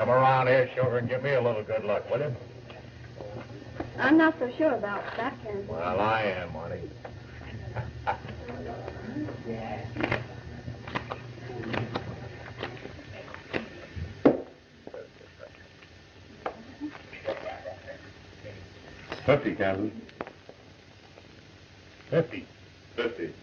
Come around here, sugar, and give me a little good luck, will you? I'm not so sure about that, Ken. Well, I am, honey. $50, Captain. 50. 50.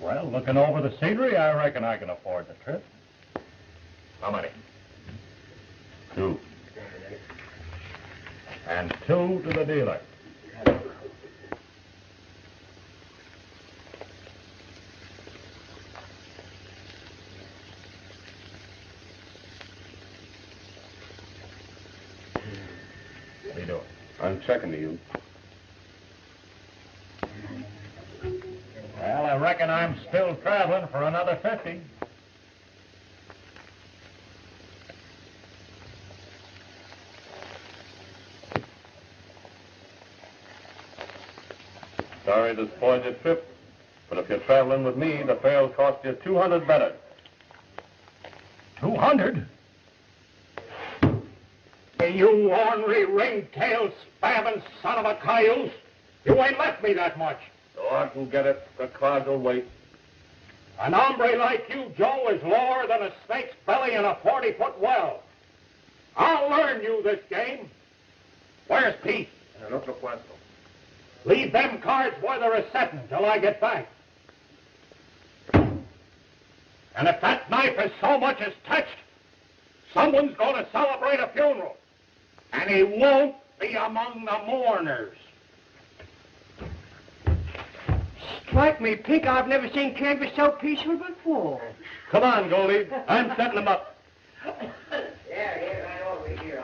Well, looking over the scenery, I reckon I can afford the trip. How many? 2. And 2 to the dealer. What are you doing? I'm checking to you. Well, I reckon I'm still traveling for another 50. Sorry to spoil your trip, but if you're traveling with me, the fare will cost you $200 better. 200? You ornery, ring-tailed, spamming son of a cayuse! You ain't left me that much. So I can get it. The cards will wait. An hombre like you, Joe, is lower than a snake's belly in a 40-foot well. I'll learn you this game. Where's Pete? En el otro cuarto. Leave them cards where they're setting till I get back. And if that knife is so much as touched, someone's going to celebrate a funeral. And he won't be among the mourners. Strike me, Pink, I've never seen canvas so peaceful before. Come on, Goldie. I'm setting them up. Yeah, right over here.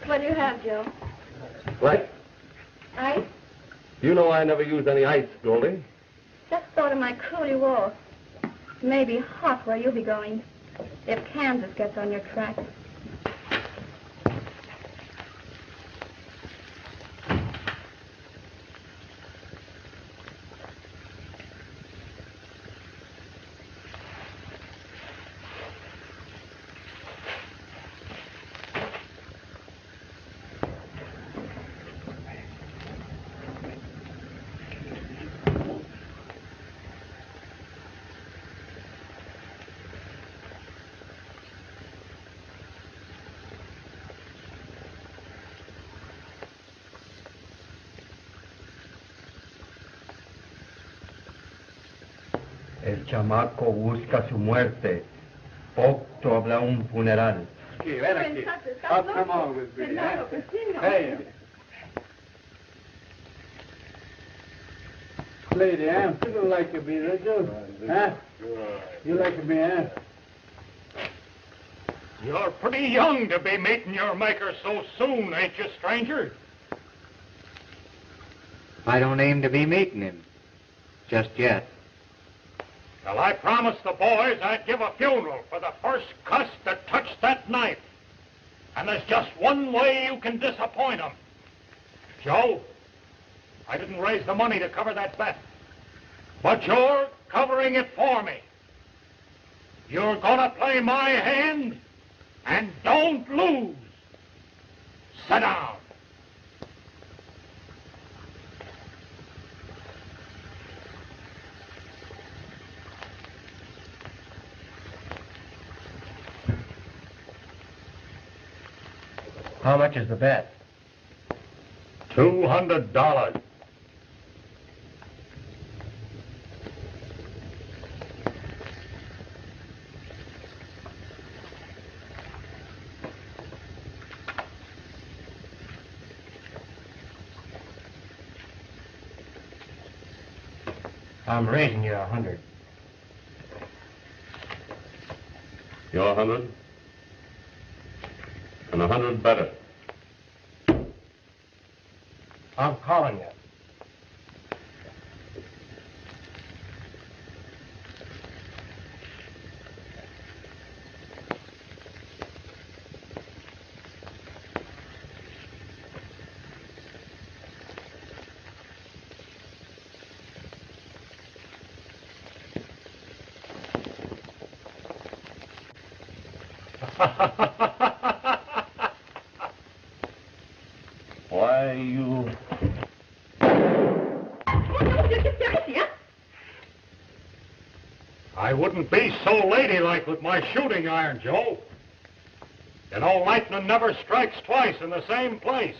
What do you have, Joe? What? Ice? You know I never used any ice, Goldie. Just thought of my coolie wall. Maybe hot where you'll be going, if Kansas gets on your track. El chamaco busca su muerte. Octo habla un funeral. Aquí, ven aquí. Come on with me, Hey. Lady, I'm feeling like a bee, Joe. Huh? You like a bee, huh? You're pretty young to be meeting your maker so soon, ain't you, stranger? I don't aim to be meeting him. Just yet. Well, I promised the boys I'd give a funeral for the first cuss that touched that knife. And there's just one way you can disappoint them. Joe, I didn't raise the money to cover that bet. But you're covering it for me. You're gonna play my hand, and don't lose. Sit down. How much is the bet? $200. I'm raising you 100. You're 100? And 100 better. I'm calling you. Why, you... I wouldn't be so ladylike with my shooting iron, Joe. You know, lightning never strikes twice in the same place.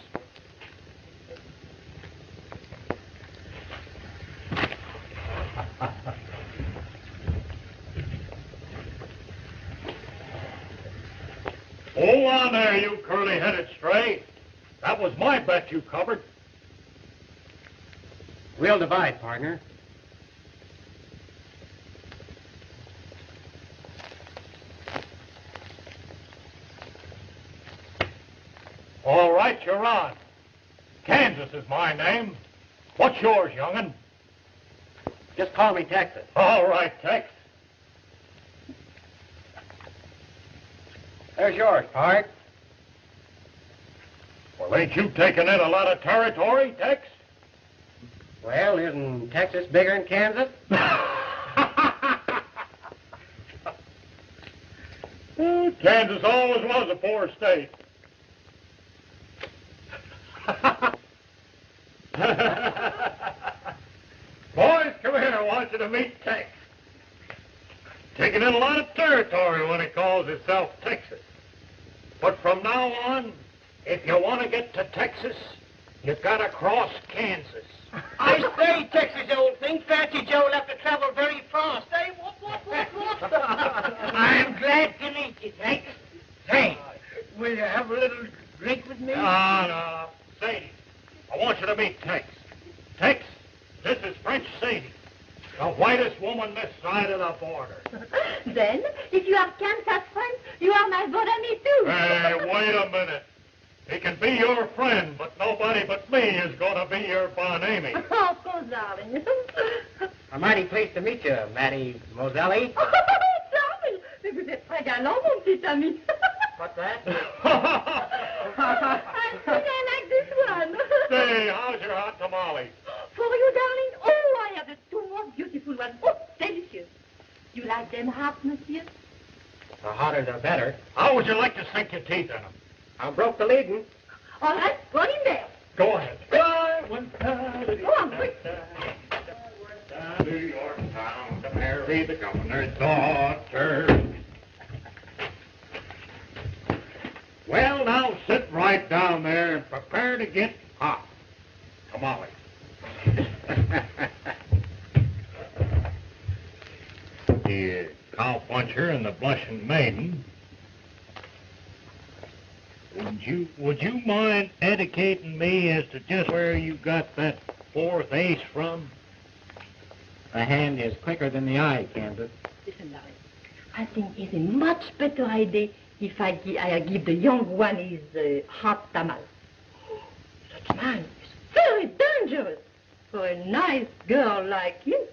Hold on there, you curly-headed stray. That was my bet you covered. We'll divide, partner. All right, you're on. Kansas is my name. What's yours, young'un? Just call me Texas. All right, Tex. There's yours, Pard. Well, ain't you taking in a lot of territory, Tex? Well, isn't Texas bigger than Kansas? Kansas always was a poor state. Boys, come here. I want you to meet Tex. Taking in a lot of territory when he calls himself Texas. But from now on, if you want to get to Texas, you've got to cross Kansas. I say, Texas, old thing, Fancy Joe will have to travel very fast. Hey, what? I'm glad to meet you, Tex. Say, will you have a little drink with me? No. Sadie, I want you to meet Tex. Tex, this is French Sadie, the whitest woman this side of the border. Then, if you are Kansas friends, you are my bon ami too. Hey, wait a minute. He can be your friend, but nobody but me is going to be your bon ami. Oh, of course, darling. I'm mighty pleased to meet you, Maddie Moselli. Darling, mais vous êtes très galant, mon petit ami. What's that? I think I like this one. Say, how's your hot tamale? For you, darling? Oh, I have the two most beautiful ones. Oh, delicious. You like them hot, monsieur? The hotter the better. How would you like to sink your teeth in them? I broke the leading. All right, go in there. Go ahead. Go on, quick. New York town to marry the governor's daughter. Well, now sit right down there and prepare to get hot. Tamale. The cowpuncher and the blushing maiden. Would you mind educating me as to just where you got that fourth ace from? The hand is quicker than the eye, Kansas. Listen, darling. I think it's a much better idea if I give the young one his hot tamal. Such man is very dangerous for a nice girl like you.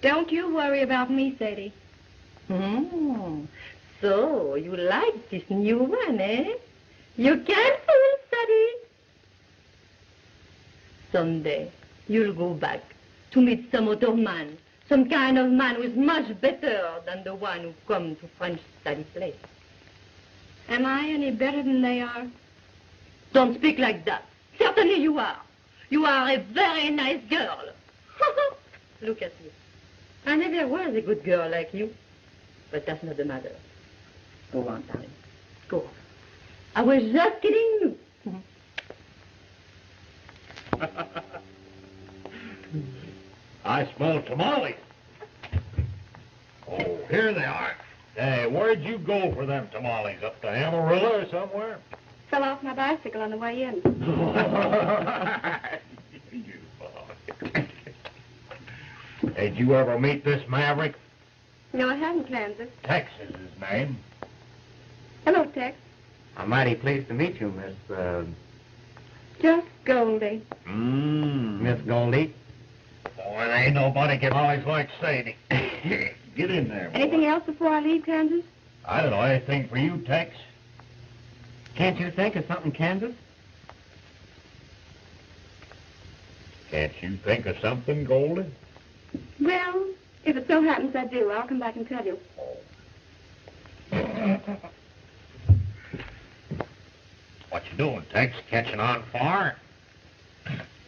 Don't you worry about me, Sadie. So you like this new one, eh? You can't fool Sadie. Someday you'll go back to meet some other man, some kind of man who's much better than the one who come to French Sadie's place. Am I any better than they are? Don't speak like that. Certainly you are. You are a very nice girl. Look at you. I never was a good girl like you. But that's not the matter. Go on, darling. Go on. I was just kidding you. I smell tamales. Oh, here they are. Hey, where'd you go for them tamales? Up to Amarillo or somewhere? Fell off my bicycle on the way in. You boy. Hey, did you ever meet this maverick? No, I haven't, Kansas. Tex is his name. Hello, Tex. I'm mighty pleased to meet you, Miss, Just Goldie. Miss Goldie. Boy, there ain't nobody can always like Sadie. Get in there, boy. Anything else before I leave, Kansas? I don't know. Anything for you, Tex? Can't you think of something, Kansas? Can't you think of something, Goldie? Well, if it so happens I do, I'll come back and tell you. What you doing, Tex? Catching on far?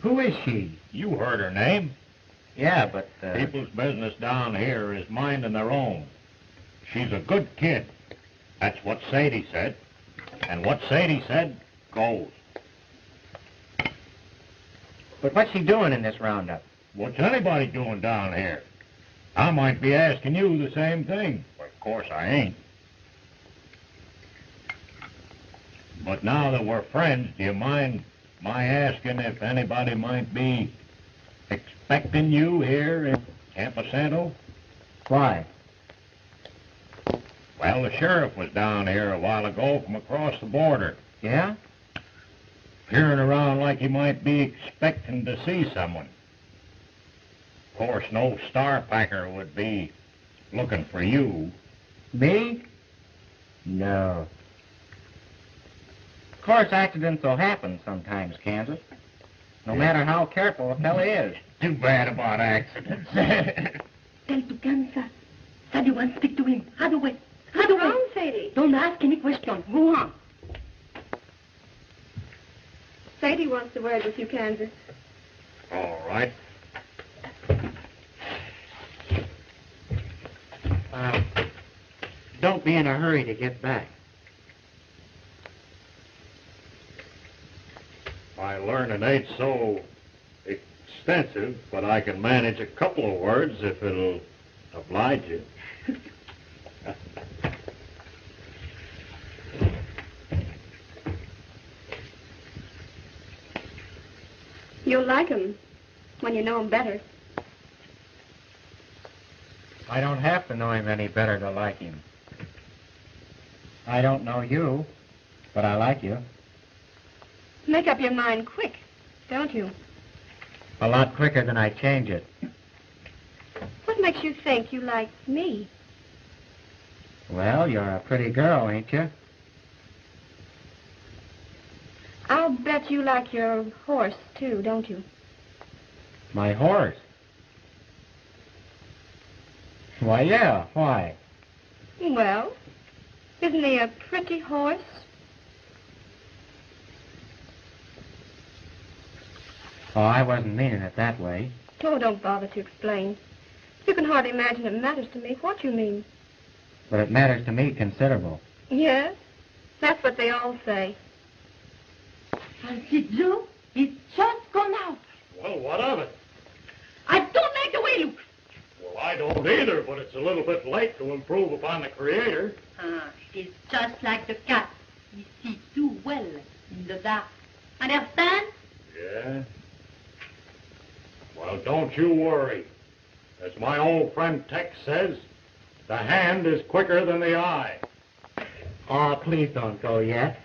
Who is she? You heard her name. Yeah, but, People's business down here is minding their own. She's a good kid. That's what Sadie said. And what Sadie said goes. But what's she doing in this roundup? What's anybody doing down here? I might be asking you the same thing. Well, of course I ain't. But now that we're friends, do you mind my asking if anybody might be expecting you here in Camposanto? Why? Well, the sheriff was down here a while ago from across the border, Yeah? peering around like he might be expecting to see someone. Of course, no star packer would be looking for you. Me? No. Of course, accidents will happen sometimes, Kansas. No matter how careful a fella is. Too bad about accidents. Tell to Kansas. Sadie wants to speak to him. Hard away. Hard away. Wrong, Sadie. Don't ask any question. Go on. Sadie wants to word with you, Kansas. All right. Don't be in a hurry to get back. My learning ain't so extensive, but I can manage a couple of words if it'll oblige you. You'll like him when you know him better. I don't have to know him any better to like him. I don't know you, but I like you. Make up your mind quick, don't you? A lot quicker than I change it. What makes you think you like me? Well, you're a pretty girl, ain't you? I'll bet you like your horse, too, don't you? My horse? Why, yeah, why? Well, isn't he a pretty horse? Oh, I wasn't meaning it that way. Oh, don't bother to explain. You can hardly imagine it matters to me what you mean. But it matters to me considerable. Yes? That's what they all say. Fancy Joe, it's just gone out. Well, what of it? I don't like the way he looks. Well, I don't either, but it's a little bit late to improve upon the Creator. It's just like the cat. He sees too well in the dark. Understand? Yeah? Well, don't you worry. As my old friend Tex says, the hand is quicker than the eye. Oh, please don't go yet.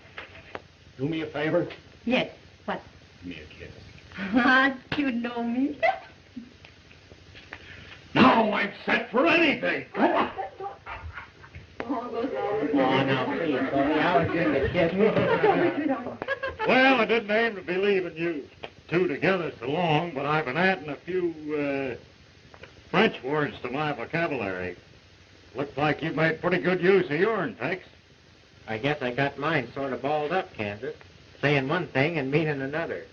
Do me a favor. Yes. What? Give me a kiss. You know me. Now I'm set for anything. Oh, no, please, Tony. I was just a kid. Well, I didn't aim to be leaving you two together so long, but I've been adding a few French words to my vocabulary. Looks like you've made pretty good use of yourn, Tex. I guess I got mine sort of balled up, Kansas. Saying one thing and meaning another.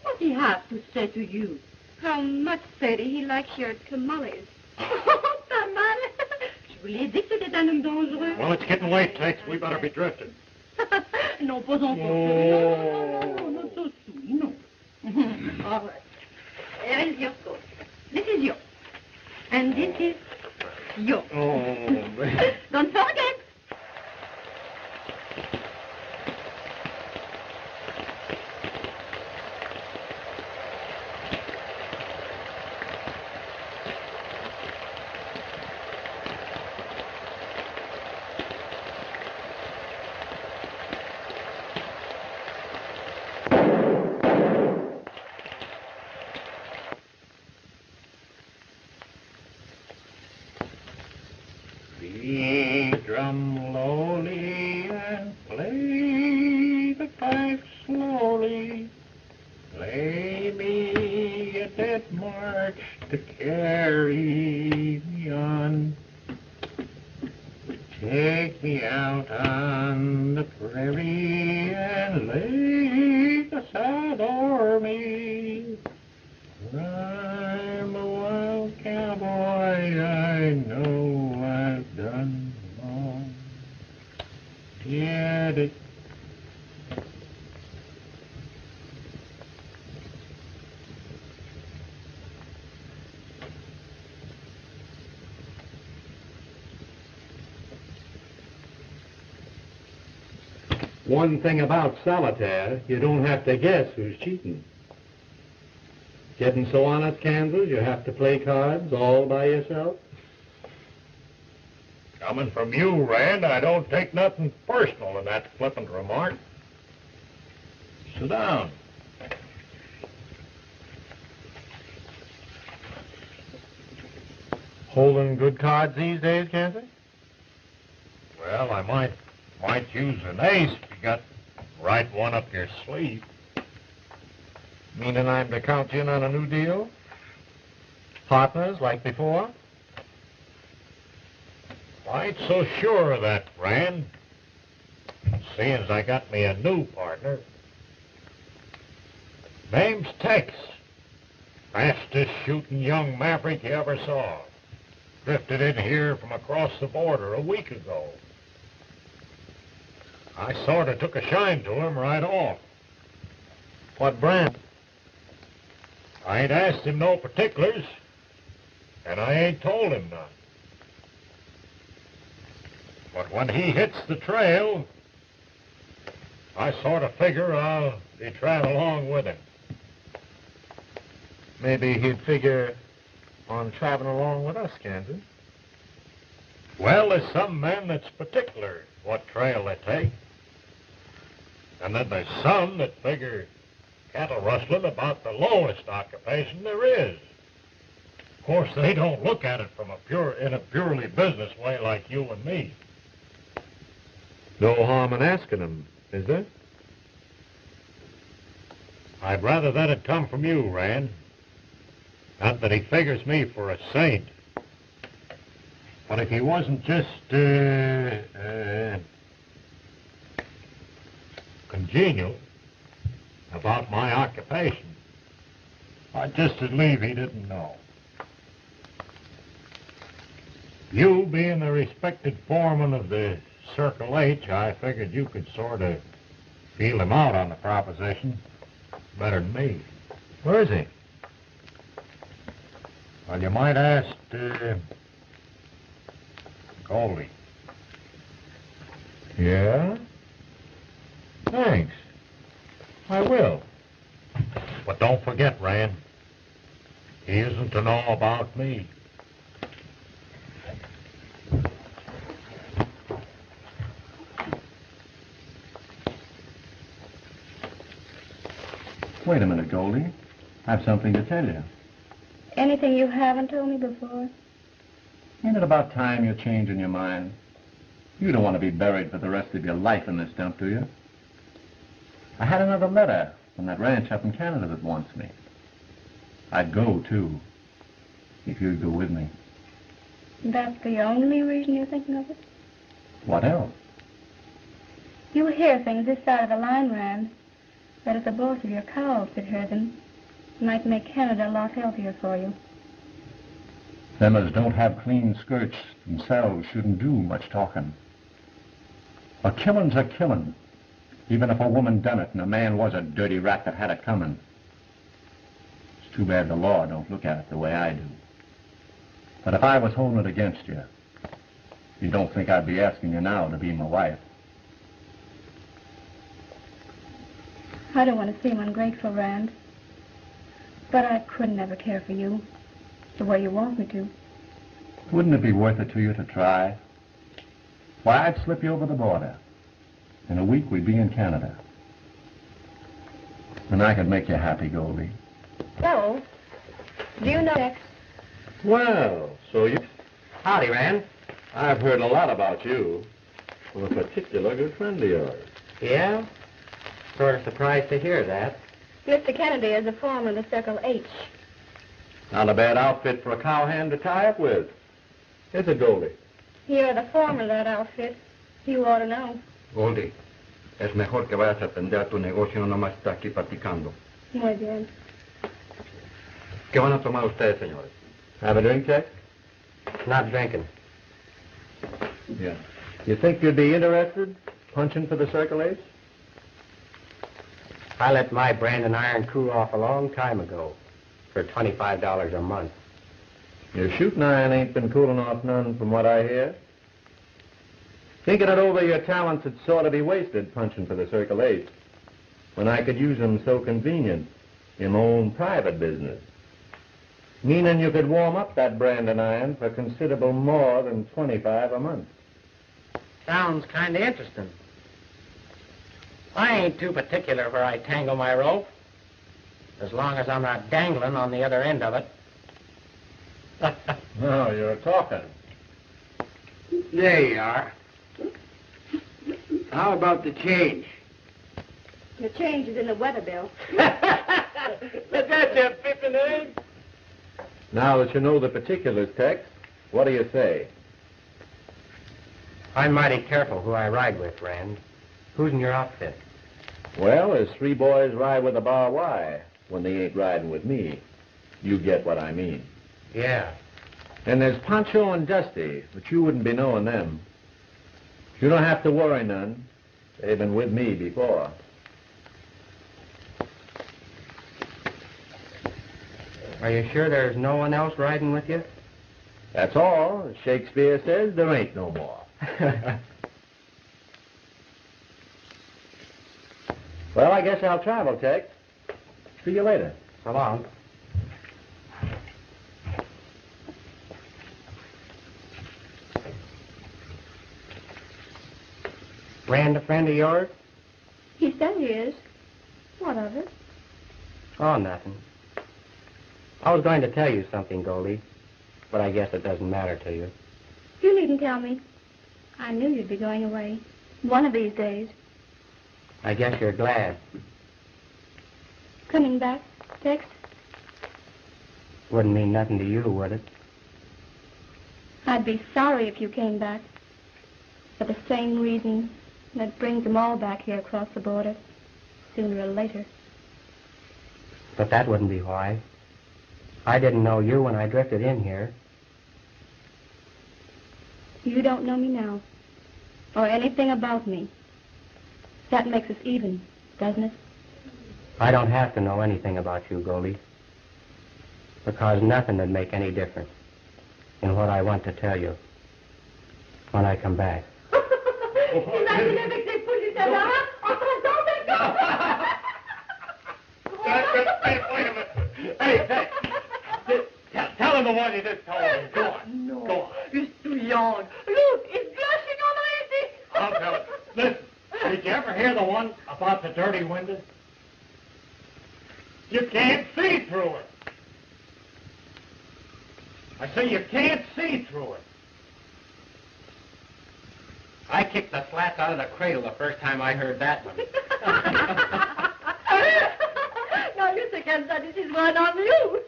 What he have to say to you? How much, Sadie, he likes your tamales. Pas mal. Je vous l'ai dit que c'était un homme dangereux. Well, it's getting late, Tex. We better be drifting. Non, pas encore. No, not so soon, no. All right. Here is your coat. This is yours. And this is yours. Oh, Don't forget. Beat drum lowly and play the pipe slowly. Play me a dead march to carry me on. Take me out on the prairie and boy, I know I've done wrong. Did it. One thing about solitaire, you don't have to guess who's cheating. Getting so honest, Kansas, you have to play cards all by yourself? Coming from you, Rand, I don't take nothing personal in that flippant remark. Sit down. Holding good cards these days, Kansas? Well, I might use an ace if you got right one up your sleeve. Meaning I'm to count you in on a new deal? Partners like before? I ain't so sure of that, Rand. Seeing as I got me a new partner. Name's Tex. Fastest shooting young maverick you ever saw. Drifted in here from across the border a week ago. I sort of took a shine to him right off. What brand? I ain't asked him no particulars, and I ain't told him none. But when he hits the trail, I sort of figure I'll be traveling along with him. Maybe he'd figure on traveling along with us, Kansas. Well, there's some men that's particular what trail they take. And then there's some that figure cattle rustling about the lowest occupation there is. Of course, they don't look at it from in a purely business way like you and me. No harm in asking him, is there? I'd rather that had come from you, Rand. Not that he figures me for a saint. But if he wasn't just, congenial about my occupation, I'd just as leave he didn't know. You being the respected foreman of the Circle H, I figured you could sort of feel him out on the proposition better than me. Where is he? Well, you might ask, Goldie. Yeah? Thanks. I will. But don't forget, Rand, he isn't to know about me. Wait a minute, Goldie. I have something to tell you. Anything you haven't told me before? Ain't it about time you're changing your mind? You don't want to be buried for the rest of your life in this dump, do you? I had another letter from that ranch up in Canada that wants me. I'd go, too, if you'd go with me. That's the only reason you're thinking of it? What else? You hear things this side of the line, Rand. That if the boss of your cow outfit heard them, it might make Canada a lot healthier for you. Them as don't have clean skirts themselves shouldn't do much talking. A killing's a killing, even if a woman done it and a man was a dirty rat that had it coming. It's too bad the law don't look at it the way I do. But if I was holding it against you, you don't think I'd be asking you now to be my wife. I don't want to seem ungrateful, Rand. But I could never care for you the way you want me to. Wouldn't it be worth it to you to try? Why, I'd slip you over the border. In a week, we'd be in Canada. And I could make you happy, Goldie. So, do you know Tex? Well, so you... Howdy, Rand. I've heard a lot about you from a particular good friend of yours. Yeah? Sort of surprised to hear that. Mr. Kennedy is the foreman of the Circle H. Not a bad outfit for a cowhand to tie up with. Is it, Goldie? You're the foreman of that outfit. You ought to know. Goldie, es mejor que vayas a atender a tu negocio, no nomás está aquí platicando. Muy bien. ¿Qué van a tomar ustedes, señores? Have a drink, Tex? Not drinking. Yeah. You think you'd be interested punching for the Circle Ace? I let my brand and iron cool off a long time ago for $25 a month. Your shooting iron ain't been cooling off none from what I hear. Thinking it over, your talents would sort of be wasted punching for the Circle Ace when I could use them so convenient in my own private business. Meaning you could warm up that brand and iron for considerable more than $25 a month. Sounds kind of interesting. I ain't too particular where I tangle my rope, as long as I'm not dangling on the other end of it. Oh, you're talking. There you are. How about the change? The change is in the weather bill. But that's a pippin' egg. Now that you know the particulars, Tex, what do you say? I'm mighty careful who I ride with, Rand. Who's in your outfit? Well, there's 3 boys ride with a Bar Y when they ain't riding with me. You get what I mean. Yeah. And there's Pancho and Dusty, but you wouldn't be knowing them. You don't have to worry none. They've been with me before. Are you sure there's no one else riding with you? That's all. As Shakespeare says, there ain't no more. Well, I guess I'll travel, Tex. See you later. So long. Rand a friend of yours? He said he is. What of it? Oh, nothing. I was going to tell you something, Goldie, but I guess it doesn't matter to you. You needn't tell me. I knew you'd be going away. One of these days. I guess you're glad. Coming back, Tex? Wouldn't mean nothing to you, would it? I'd be sorry if you came back. For the same reason that brings them all back here across the border, sooner or later. But that wouldn't be why. I didn't know you when I drifted in here. You don't know me now, or anything about me. That makes us even, doesn't it? I don't have to know anything about you, Goldie, because nothing would make any difference in what I want to tell you when I come back. Imaginez avec des poules du tabac en train Wait a minute. Hey, Tex. Tell him the one you just told him. Go on. No. Go on. He's too young. Look, it's blushing already. I'll tell it. Listen, did you ever hear the one about the dirty windows? You can't see through it. I say you can't see through it. I kicked the slats out of the cradle the first time I heard that one. Non, lui, c'est comme ça, this is one on you.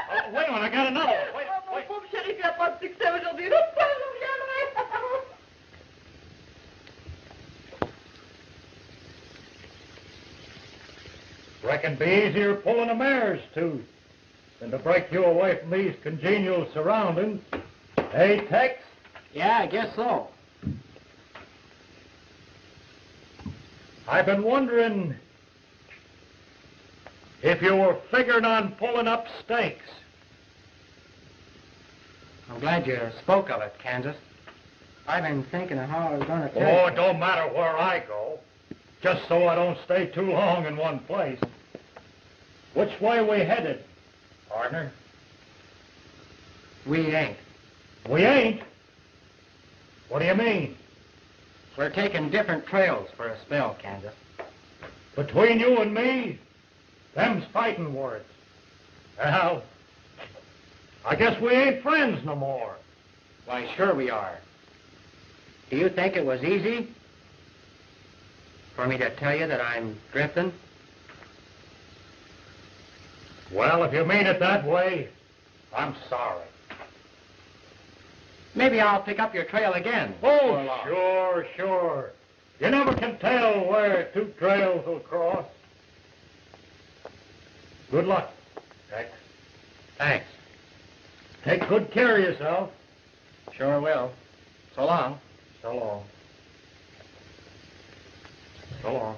Oh, wait a minute, I got another one. Wait. Mon pauvre chéri, tu n'as pas de succès aujourd'hui. L'autre fois, je reviendrai. Reckon be easier pulling a mare's tooth than to break you away from these congenial surroundings. Hey, Tex? Yeah, I guess so. I've been wondering if you were figuring on pulling up stakes. I'm glad you spoke of it, Kansas. I've been thinking of how I was going to tell you. Oh, it don't matter where I go, just so I don't stay too long in one place. Which way we headed, partner? We ain't. We ain't? What do you mean? We're taking different trails for a spell, Kansas. Between you and me, them's fighting words. Well, I guess we ain't friends no more. Why, sure we are. Do you think it was easy for me to tell you that I'm drifting? Well, if you mean it that way, I'm sorry. Maybe I'll pick up your trail again. Oh, sure. You never can tell where 2 trails will cross. Good luck, Tex. Thanks. Take good care of yourself. Sure will. So long. So long. So long.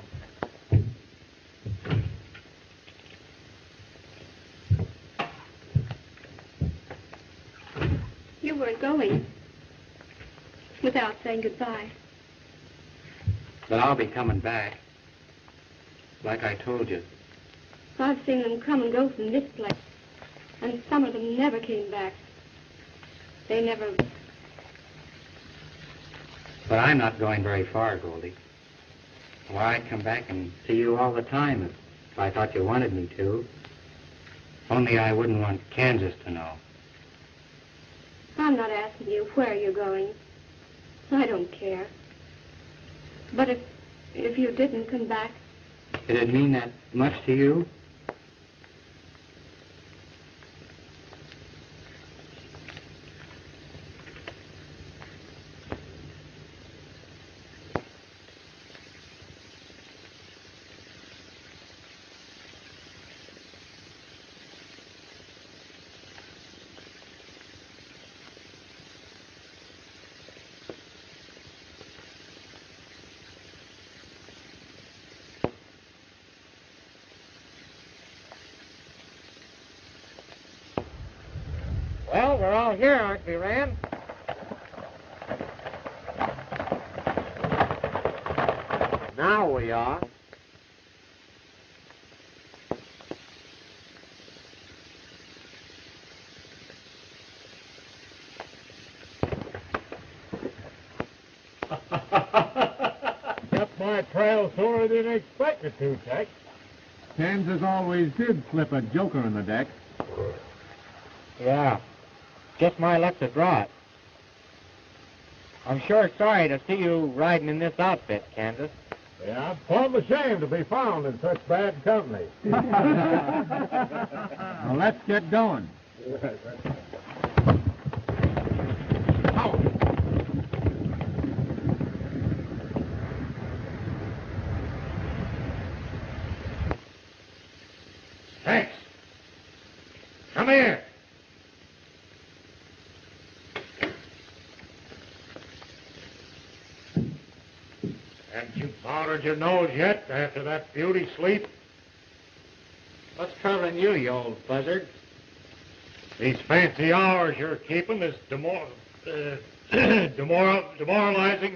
You weren't going without saying goodbye. But I'll be coming back. Like I told you. I've seen them come and go from this place, and some of them never came back. They never... But I'm not going very far, Goldie. Why, I'd come back and see you all the time if I thought you wanted me to. Only I wouldn't want Kansas to know. I'm not asking you where you're going. I don't care. But if you didn't come back... Did it mean that much to you? Well, we're all here, aren't we, Rand? Now we are. Got my trail sooner than expected to, Tex. Kansas always did slip a joker in the deck. Yeah. Just my luck to draw it. I'm sure sorry to see you riding in this outfit, Kansas. Yeah, I'm plumb ashamed to be found in such bad company. Well, let's get going. Tex! Come here! Haven't you powdered your nose yet after that beauty sleep? What's troubling you, you old buzzard? These fancy hours you're keeping is demoralizing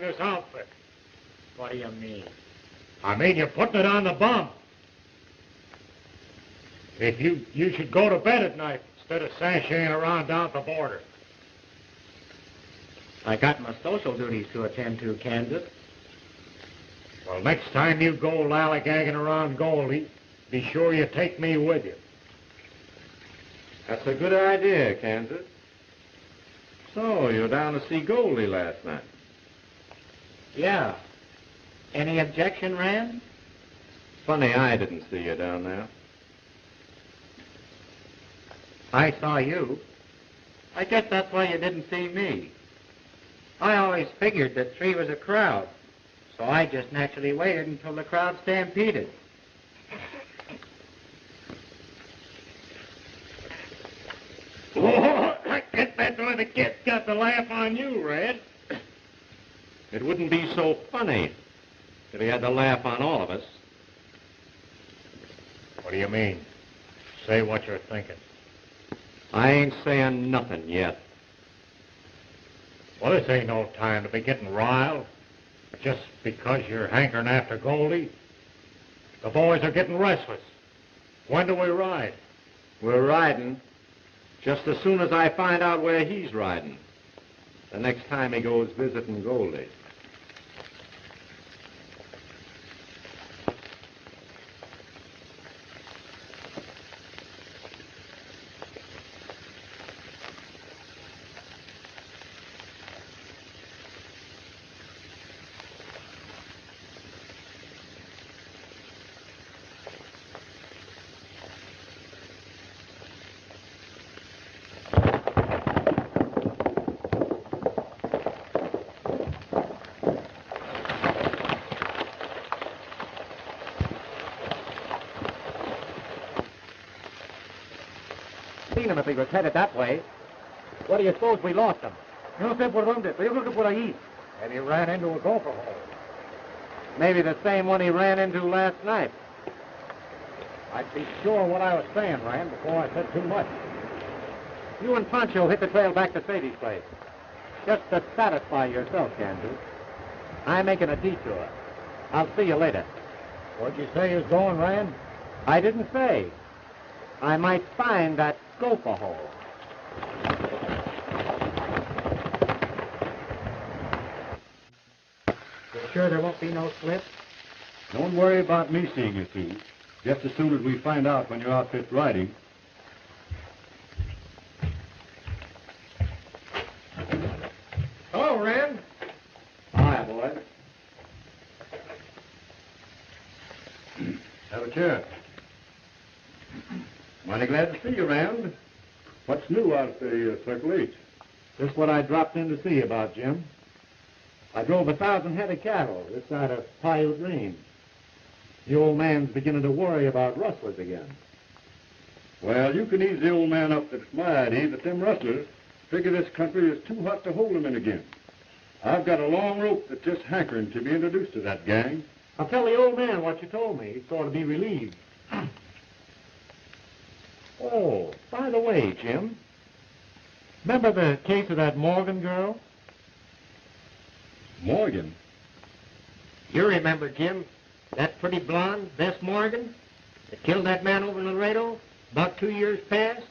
this outfit. What do you mean? I mean, you're putting it on the bum. If you should go to bed at night instead of sashaying around down at the border. I got my social duties to attend to, Kansas. Well, next time you go lollygagging around Goldie, be sure you take me with you. That's a good idea, Kansas. So, you were down to see Goldie last night? Yeah. Any objection, Rand? Funny I didn't see you down there. I saw you. I guess that's why you didn't see me. I always figured that 3 was a crowd, so I just naturally waited until the crowd stampeded. Oh, I guess that's why the kids got the laugh on you, Red. It wouldn't be so funny if he had to laugh on all of us. What do you mean? Say what you're thinking. I ain't saying nothing yet. Well, this ain't no time to be getting riled. Just because you're hankering after Goldie. The boys are getting restless. When do we ride? We're riding just as soon as I find out where he's riding. The next time he goes visiting Goldie. Seen him if he was headed that way. What do you suppose we lost him? No sé por dónde, pero yo creo que por ahí. And he ran into a gopher hole. Maybe the same one he ran into last night. I'd be sure what I was saying, Rand, before I said too much. You and Pancho hit the trail back to Sadie's place. Just to satisfy yourself, Kansas. I'm making a detour. I'll see you later. What'd you say is going, Rand? I didn't say. I might find that gopher hole. You sure there won't be no slip? Don't worry about me seeing you through. Just as soon as we find out when your outfit's riding. Hello, Rand. Hi, boy. Have a chair. Mighty glad to see you, Rand. What's new out at the Circle H? Just what I dropped in to see you about, Jim. I drove 1,000 head of cattle this side of Paiute Range. The old man's beginning to worry about rustlers again. Well, you can ease the old man up that it's my idea that them rustlers figure this country is too hot to hold them in again. I've got a long rope that's just hankering to be introduced to that gang. I'll tell the old man what you told me. He'd sort of be relieved. Oh, by the way, Jim, remember the case of that Morgan girl? Morgan? You remember, Jim, that pretty blonde, Bess Morgan, that killed that man over in Laredo about 2 years past?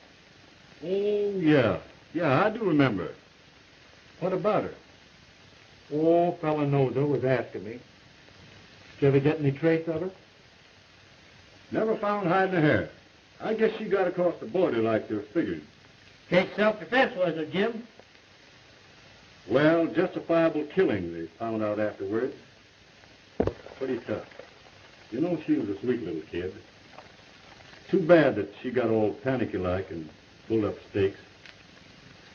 Oh, yeah. Yeah, I do remember. What about her? Oh, fella knows her was asking me. Did you ever get any trace of her? Never found hiding a hair. I guess she got across the border like they figured. Case self-defense, was it, Jim? Well, justifiable killing, they found out afterwards. Pretty tough. You know, she was a sweet little kid. Too bad that she got all panicky-like and pulled up stakes.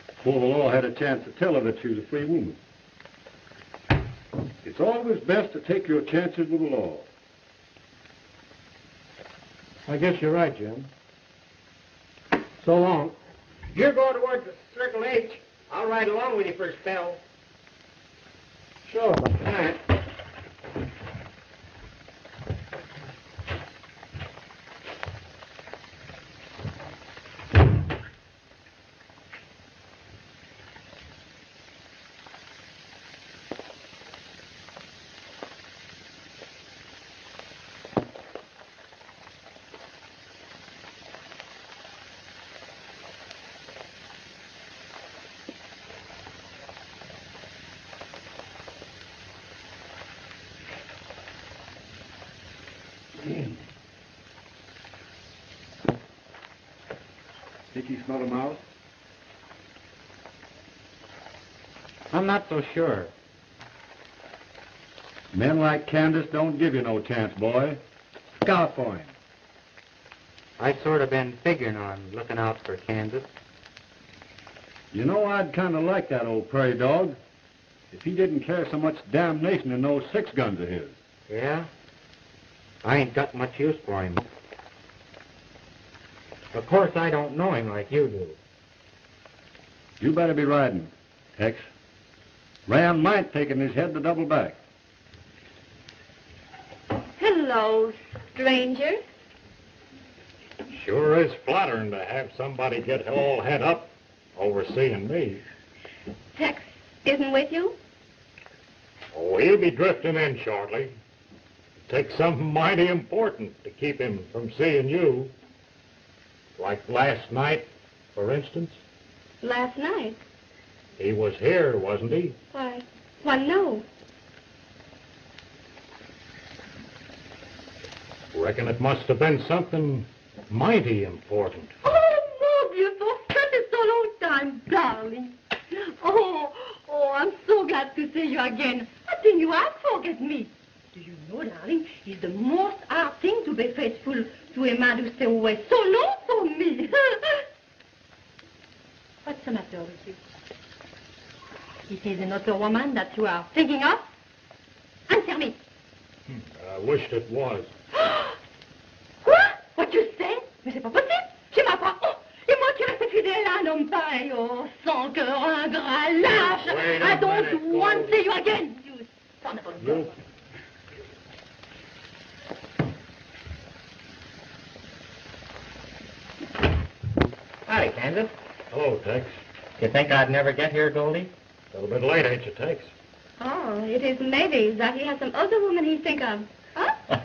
Before the law had a chance to tell her that she was a free woman. It's always best to take your chances with the law. I guess you're right, Jim. So long. You're going toward the Circle H. I'll ride along with you for a spell. Sure, but tonight. Think you smell a mouse? I'm not so sure. Men like Candace don't give you no chance, boy. Scout for him. I've sort of been figuring on looking out for Kansas. You know, I'd kind of like that old prairie dog if he didn't carry so much damnation in those 6 guns of his. Yeah? I ain't got much use for him. Of course, I don't know him like you do. You better be riding, Tex. Ram might take in his head to double back. Hello, stranger. Sure is flattering to have somebody get all head up over seeing me. Tex isn't with you? Oh, he'll be drifting in shortly. It takes something mighty important to keep him from seeing you. Like last night, for instance. Last night? He was here, wasn't he? Why, no. Reckon it must have been something mighty important. Oh, mon Dieu, for such a long time, darling. Oh, I'm so glad to see you again. I think you have forget me. Do you know, darling, it's the most hard thing to be faithful to a man who stay away so long from me. What's the matter with you? Is it another woman that you are thinking of? Answer me. I wished it was. Quoi? What you say? Mais c'est pas possible. Je m'apprends. Oh, et moi qui reste fidèle à un un homme pareil, oh, sans cœur, ingrat, lâche. Wait I a don't minute, want to Gold. see you again, you son of a gun. Hi, Kansas. Hello, Tex. You think I'd never get here, Goldie? A little bit late, ain't you, Tex? Oh, it is maybe that he has some other woman he think of. Huh?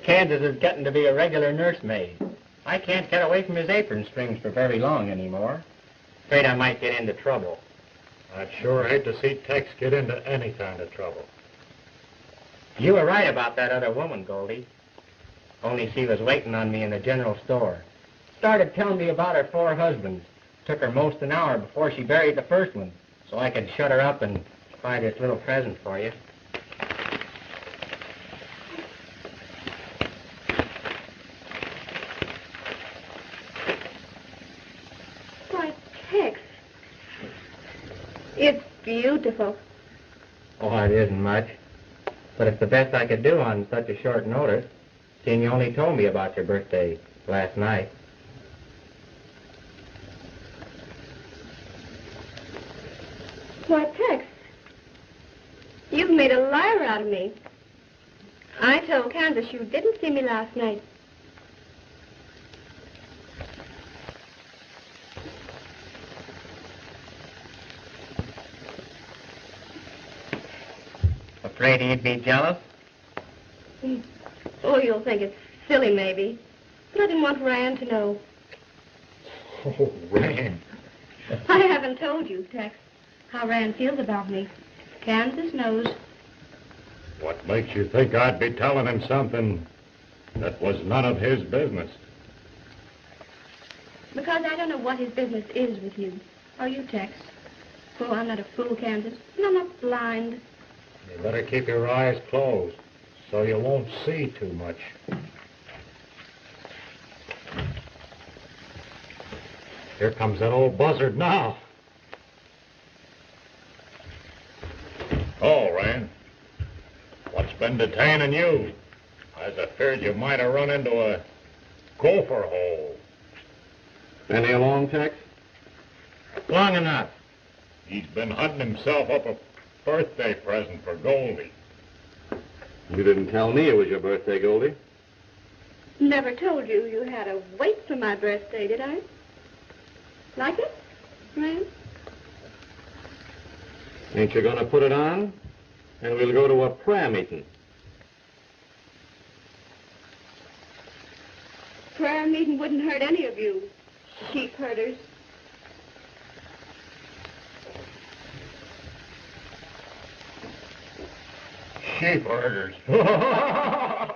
Kansas is getting to be a regular nursemaid. I can't get away from his apron strings for very long anymore. Afraid I might get into trouble. I'd sure hate to see Tex get into any kind of trouble. You were right about that other woman, Goldie. Only she was waiting on me in the general store. Started telling me about her 4 husbands. Took her most an hour before she buried the first one, so I could shut her up and buy this little present for you. Why, Tex. It's beautiful. Oh, it isn't much. But it's the best I could do on such a short notice, seeing you only told me about your birthday last night. Why, Tex, you've made a liar out of me. I told Kansas you didn't see me last night. Afraid he'd be jealous? Oh, you'll think it's silly, maybe. But I didn't want Rand to know. Oh, Rand. I haven't told you, Tex, how Rand feels about me. Kansas knows. What makes you think I'd be telling him something that was none of his business? Because I don't know what his business is with you. Are you, Tex? Oh, I'm not a fool, Kansas. And I'm not blind. You better keep your eyes closed so you won't see too much. Here comes that old buzzard now. Oh, Rand. What's been detaining you? I was afraid you might have run into a gopher hole. Any along, Tex? Long enough. He's been hunting himself up a birthday present for Goldie. You didn't tell me it was your birthday, Goldie. Never told you you had a wait for my birthday, did I? Like it, Rand? Ain't you gonna put it on? And we'll go to a prayer meeting. Prayer meeting wouldn't hurt any of you, sheep herders. Sheep herders. I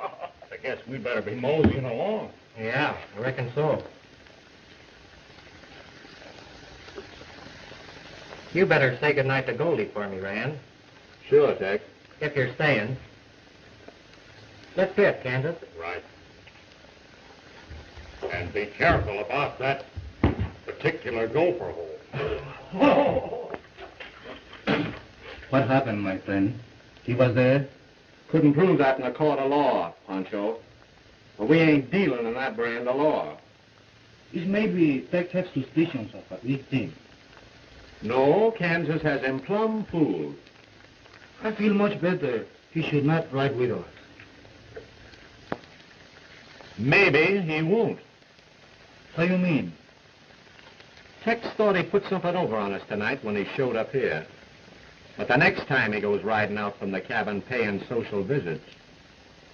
guess we better be moseying along. Yeah, I reckon so. You better say goodnight to Goldie for me, Rand, Sure, Tex. if you're staying. Let's get, Kansas. Right. And be careful about that particular gopher hole. What happened, my friend? He was there? Couldn't prove that in a court of law, Pancho. But we ain't dealing in that brand of law. It maybe Tex have suspicions of a big thing. No, Kansas has him plumb fooled. I feel much better. He should not ride with us. Maybe he won't. How you mean? Tex thought he put something over on us tonight when he showed up here. But the next time he goes riding out from the cabin paying social visits,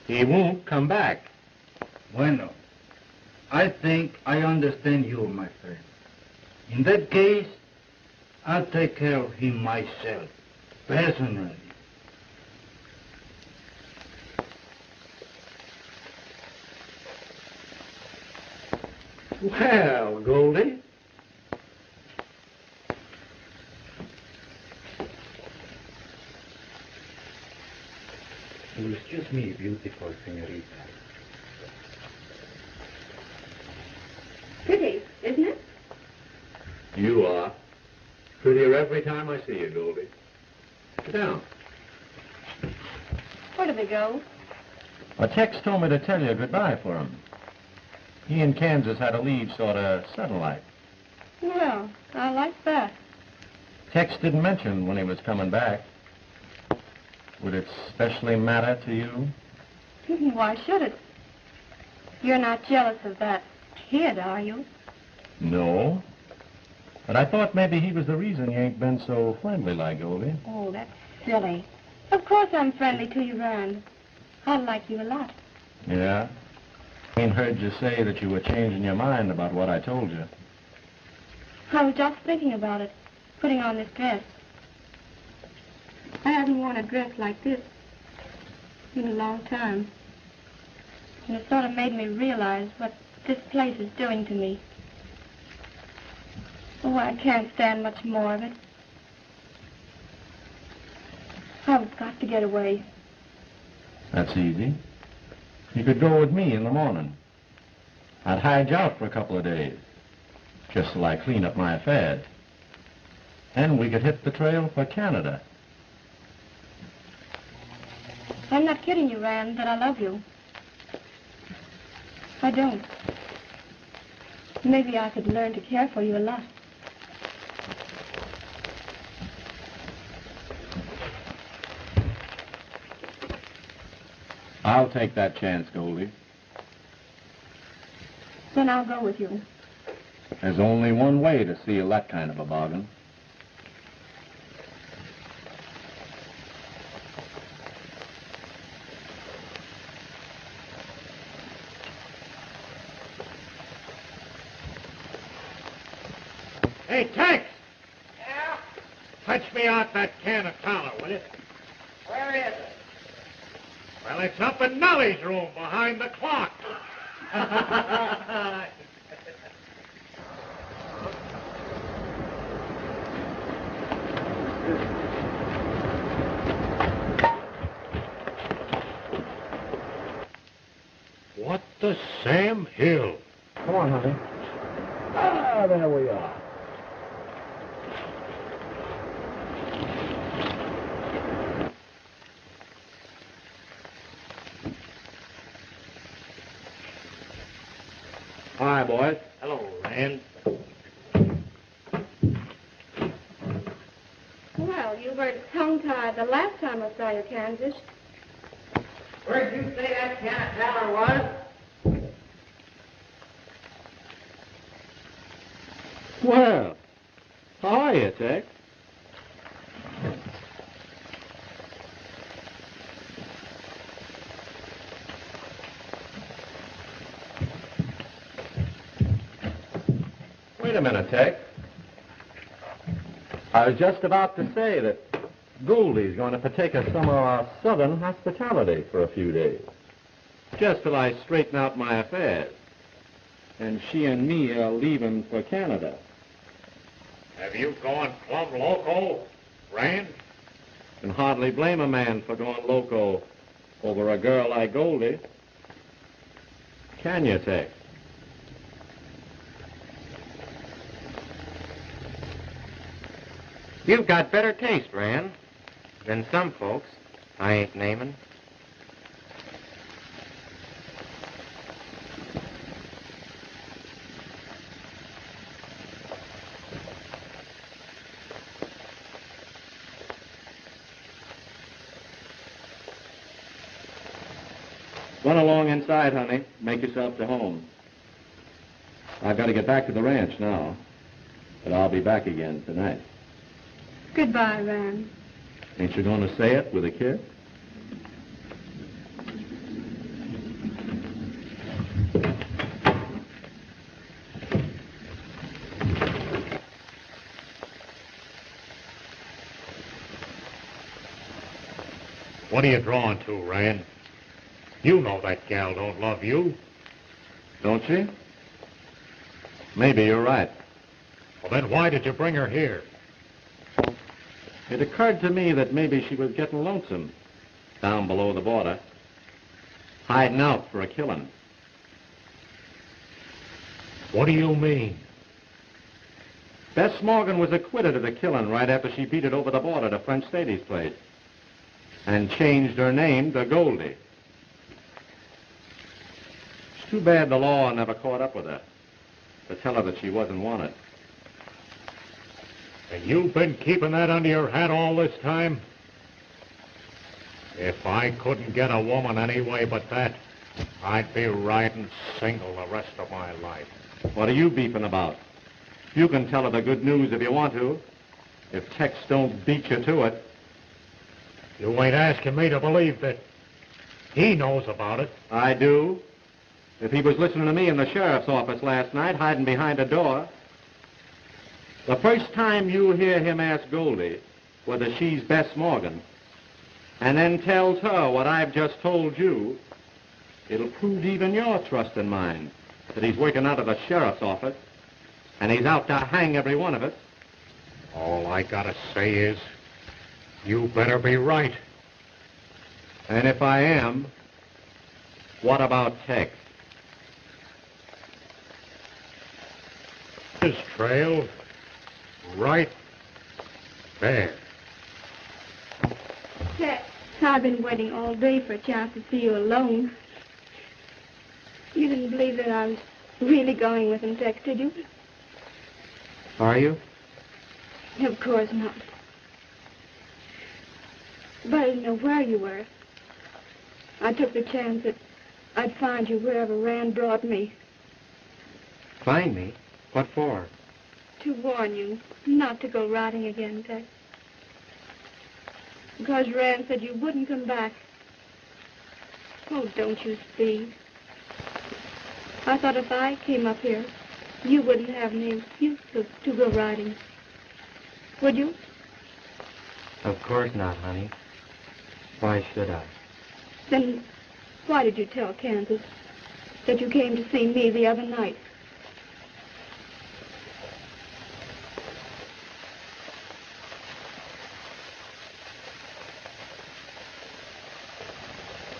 he won't come back. Bueno, I think I understand you, my friend. In that case, I'll take care of him myself, personally. Well, Goldie. Excuse me, beautiful senorita. Pretty, isn't it? You are. Prettier every time I see you, Goldie. Sit down. Where do we go? Well, Tex told me to tell you goodbye for him. He and Kansas had to leave sort of sudden like. Well, I like that. Tex didn't mention when he was coming back. Would it specially matter to you? Why should it? You're not jealous of that kid, are you? No. But I thought maybe he was the reason you ain't been so friendly like Goldie. Oh, that's silly. Of course I'm friendly to you, Rand. I like you a lot. Yeah? I ain't heard you say that you were changing your mind about what I told you. I was just thinking about it, putting on this dress. I haven't worn a dress like this in a long time. And it sort of made me realize what this place is doing to me. Oh, I can't stand much more of it. I've got to get away. That's easy. You could go with me in the morning. I'd hide you out for a couple of days, just till I clean up my affairs. And we could hit the trail for Canada. I'm not kidding you, Rand, that I love you. I don't. Maybe I could learn to care for you a lot. I'll take that chance, Goldie. Then I'll go with you. There's only one way to seal that kind of a bargain. Hey, Tex! Yeah? Fetch me out that can of towel, will you? Where is it? Well, it's up in Nellie's room behind the clock. What the Sam Hill? Come on, honey. Ah, there we are. Hi, boys. Hello, Rand. Well, you were tongue-tied the last time I saw you, Kansas. Where'd you say that can of tower was? Well, how are you, Tex? Wait a minute, Tex. I was just about to say that Goldie's going to partake of some of our southern hospitality for a few days. Just till I straighten out my affairs. And she and me are leaving for Canada. Have you gone plumb loco, Rand? Can hardly blame a man for going loco over a girl like Goldie. Can you, Tex? You've got better taste, Rand, than some folks I ain't naming. Run along inside, honey. Make yourself to home. I've got to get back to the ranch now, but I'll be back again tonight. Goodbye, Rand. Ain't you going to say it with a kiss? What are you drawing to, Rand? You know that gal don't love you. Don't she? Maybe you're right. Well, then why did you bring her here? It occurred to me that maybe she was getting lonesome down below the border, hiding out for a killing. What do you mean? Bess Morgan was acquitted of the killing right after she beat it over the border to French Thirties' place and changed her name to Goldie. It's too bad the law never caught up with her to tell her that she wasn't wanted. And you've been keeping that under your hat all this time? If I couldn't get a woman any way but that, I'd be riding single the rest of my life. What are you beefing about? You can tell her the good news if you want to. If Tex don't beat you to it. You ain't asking me to believe that he knows about it. I do. If he was listening to me in the sheriff's office last night, hiding behind a door. The first time you hear him ask Goldie whether she's Bess Morgan, and then tells her what I've just told you, it'll prove even your trust in mine that he's working out of the sheriff's office, and he's out to hang every one of us. All I gotta say is, you better be right. And if I am, what about Tex? His trail, right there. Tex, I've been waiting all day for a chance to see you alone. You didn't believe that I was really going with him, Tex, did you? Are you? Of course not. But I didn't know where you were. I took the chance that I'd find you wherever Rand brought me. Find me? What for? To warn you not to go riding again, Tex. Because Rand said you wouldn't come back. Oh, don't you see? I thought if I came up here, you wouldn't have any excuse to go riding. Would you? Of course not, honey. Why should I? Then why did you tell Kansas that you came to see me the other night?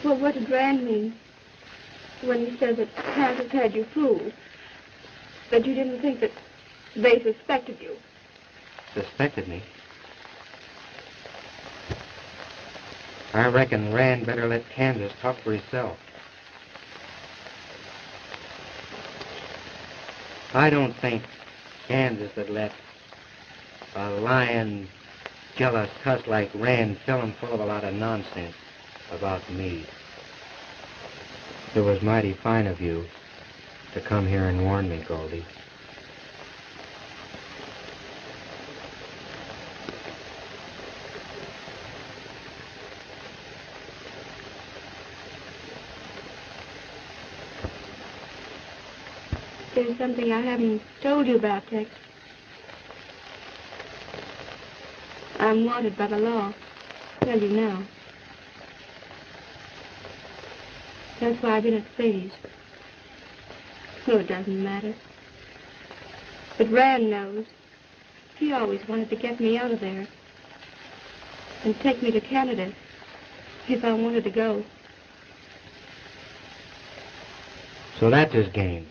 Well, what did Rand mean when he said that Kansas had you fooled? That you didn't think that they suspected you? Suspected me? I reckon Rand better let Kansas talk for himself. I don't think Kansas would let a lying, jealous cuss like Rand fill him full of a lot of nonsense about me. It was mighty fine of you to come here and warn me, Goldie. There's something I haven't told you about, Tex. I'm wanted by the law. Tell you now. That's why I've been at Thirties. Oh, it doesn't matter. But Rand knows. He always wanted to get me out of there and take me to Canada if I wanted to go. So that's his game.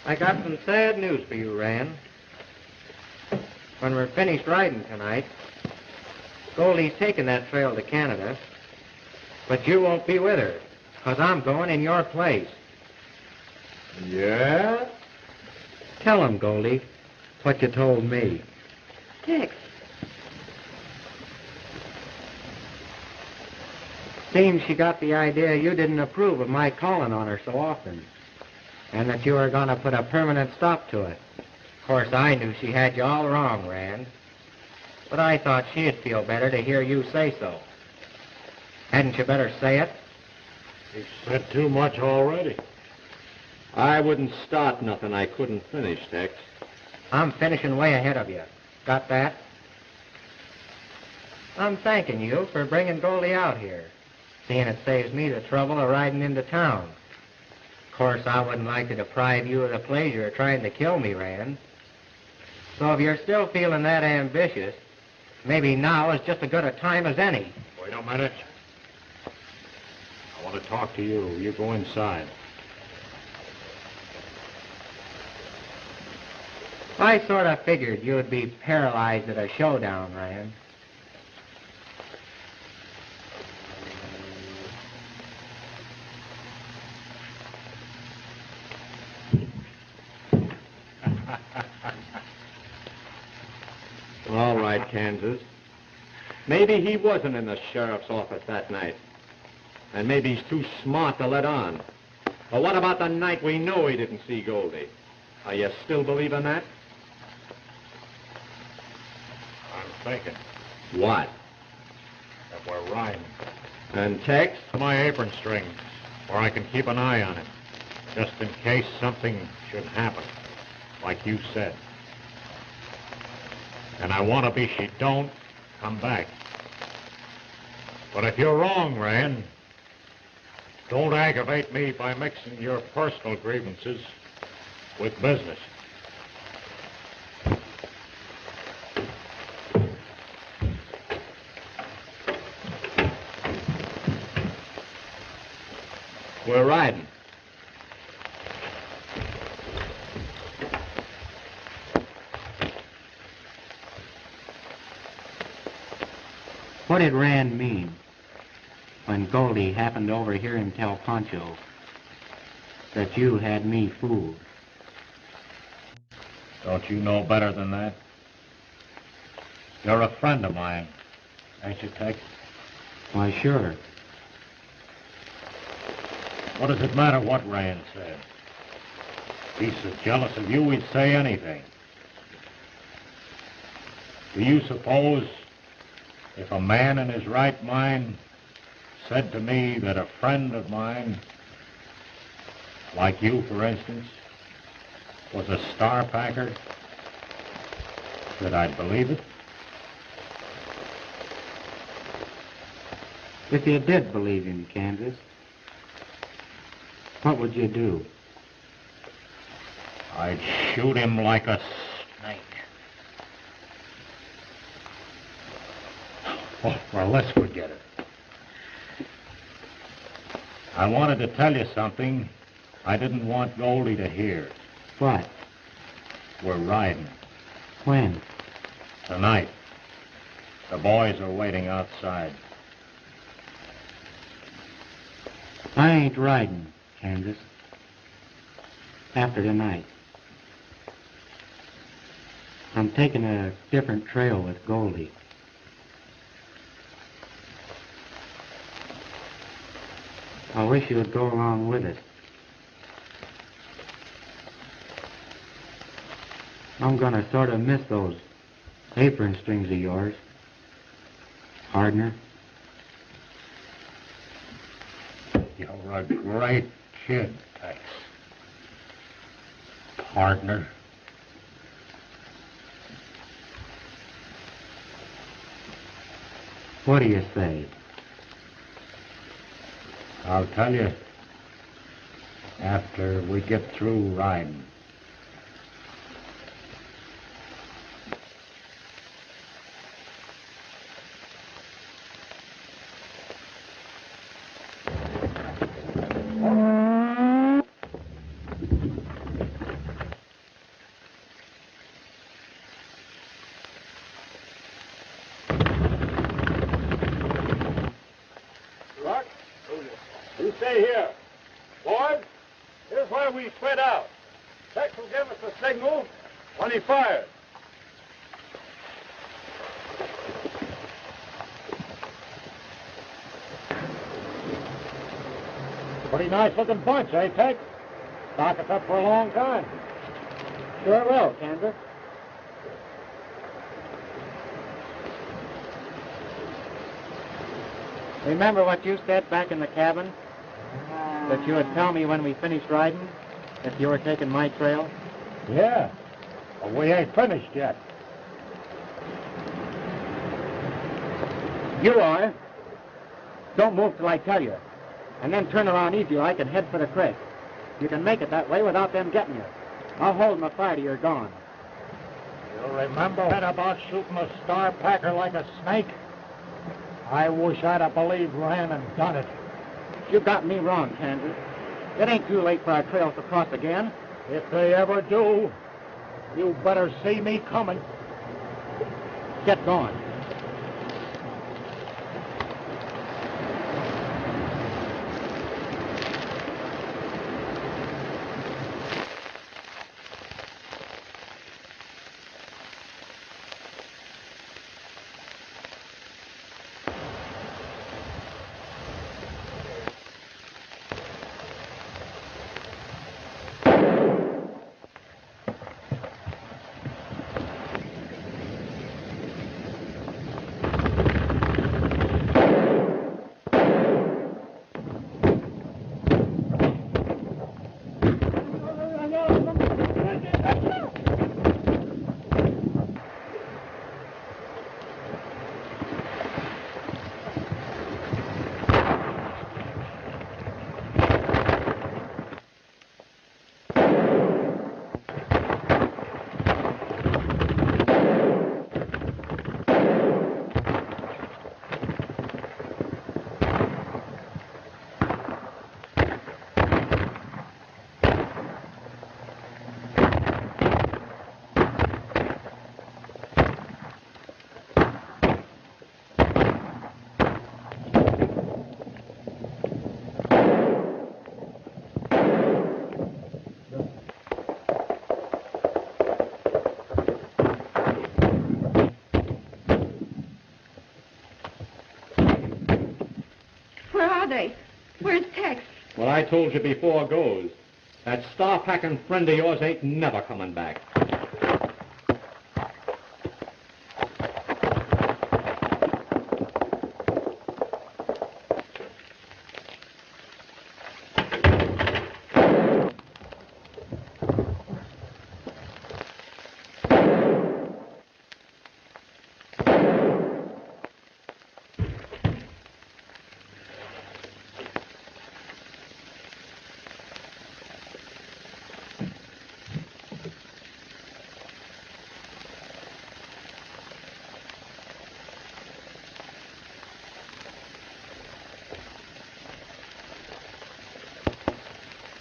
I got some sad news for you, Rand. When we're finished riding tonight, Goldie's taking that trail to Canada, but you won't be with her, 'cause I'm going in your place. Yeah? Tell him, Goldie, what you told me. Tex, Seems she got the idea you didn't approve of my calling on her so often, and that you were going to put a permanent stop to it. Of course, I knew she had you all wrong, Rand, but I thought she'd feel better to hear you say so. Hadn't you better say it? You've said too much already. I wouldn't start nothing I couldn't finish, Tex. I'm finishing way ahead of you. Got that? I'm thanking you for bringing Goldie out here, seeing it saves me the trouble of riding into town. Of course, I wouldn't like to deprive you of the pleasure of trying to kill me, Rand. So if you're still feeling that ambitious, maybe now is just as good a time as any. Wait a minute. I want to talk to you. You go inside. I sort of figured you'd be paralyzed at a showdown, Ryan. All right, Kansas. Maybe he wasn't in the sheriff's office that night. And maybe he's too smart to let on. But what about the night we know he didn't see Goldie? Are you still believing that? I'm thinking What? that we're riding. And Tex? My apron string, where I can keep an eye on it, just in case something should happen, like you said. And I want to be she don't come back. But if you're wrong, Rand, don't aggravate me by mixing your personal grievances with business. We're riding. What did Rand mean when Goldie happened to overhear him tell Pancho that you had me fooled? Don't you know better than that? You're a friend of mine, ain't you, Tex? Why, sure. What does it matter what Rand said? If he's so jealous of you, he'd say anything. Do you suppose if a man in his right mind said to me that a friend of mine, like you, for instance, was a star packer, that I'd believe it? If you did believe him, Kansas, what would you do? I'd shoot him like a snake. Oh, well, let's forget it. I wanted to tell you something I didn't want Goldie to hear. What? We're riding. When? Tonight. The boys are waiting outside. I ain't riding, Kansas. After tonight. I'm taking a different trail with Goldie. I wish you would go along with us. I'm gonna sort of miss those apron strings of yours, partner. You're a great kid, Tex. Partner. What do you say? I'll tell you after we get through riding. You stay here. Boys, here's where we spread out. Tex will give us a signal when he fires. Pretty nice looking bunch, eh, Tex? Stock us up for a long time. Sure will, Kansas. Remember what you said back in the cabin? That you would tell me when we finished riding, if you were taking my trail? Yeah, but we ain't finished yet. You are. Don't move till I tell you. And then turn around easy like and head for the creek. You can make it that way without them getting you. I'll hold my fire till you're gone. You remember that about shooting a star packer like a snake? I wish I'd have believed Rand and done it. You got me wrong, Kansas. It ain't too late for our trails to cross again. If they ever do, You better see me coming. Get going. Where's Tex? What I told you before goes. That star-packing friend of yours ain't never coming back.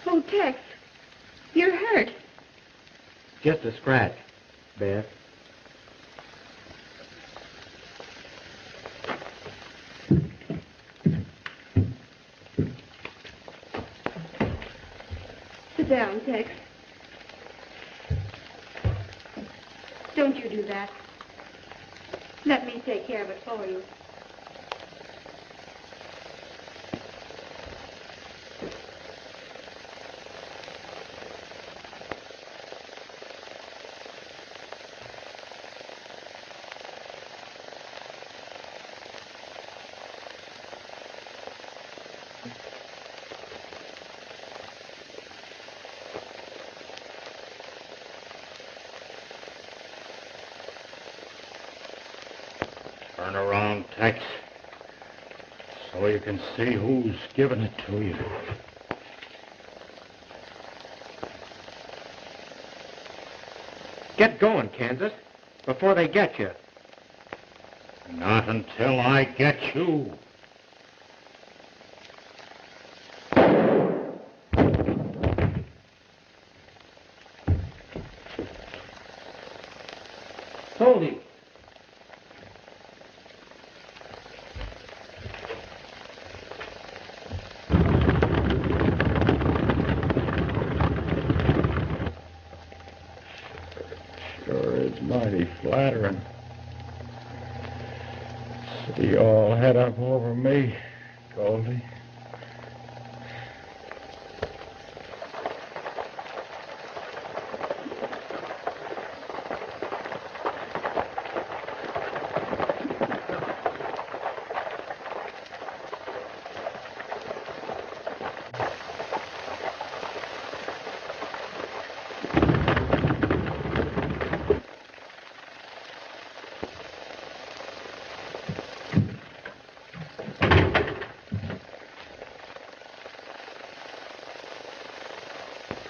Oh, Tex, you're hurt. Just a scratch, Beth. Sit down, Tex. Don't you do that. Let me take care of it for you. Turn around, Tex, so you can see who's giving it to you. Get going, Kansas, before they get you. Not until I get you. Told you. Mighty flattering. See you all head up over me, Goldie.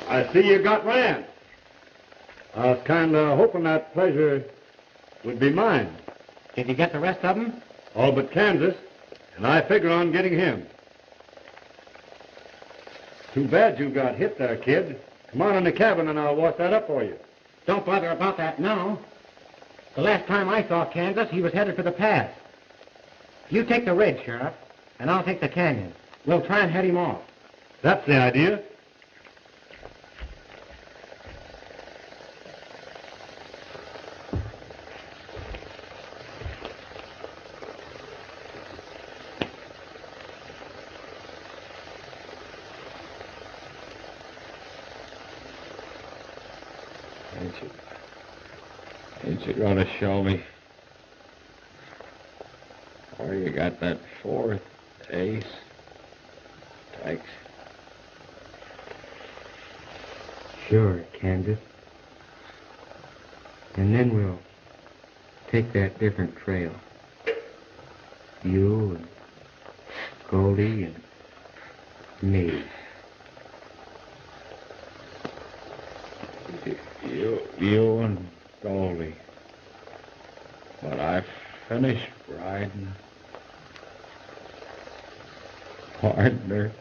I see you got Rand. I was kind of hoping that pleasure would be mine. Did you get the rest of them? All but Kansas, and I figure on getting him. Too bad you got hit there, kid. Come on in the cabin and I'll wash that up for you. Don't bother about that now. The last time I saw Kansas, he was headed for the pass. You take the ridge, Sheriff, and I'll take the canyon. We'll try and head him off. That's the idea. Ain't you gonna show me where you got that fourth ace? Thanks. Sure, Kansas. And then we'll take that different trail. You and Goldie and me. You and Goldie. But I finished riding. Partner.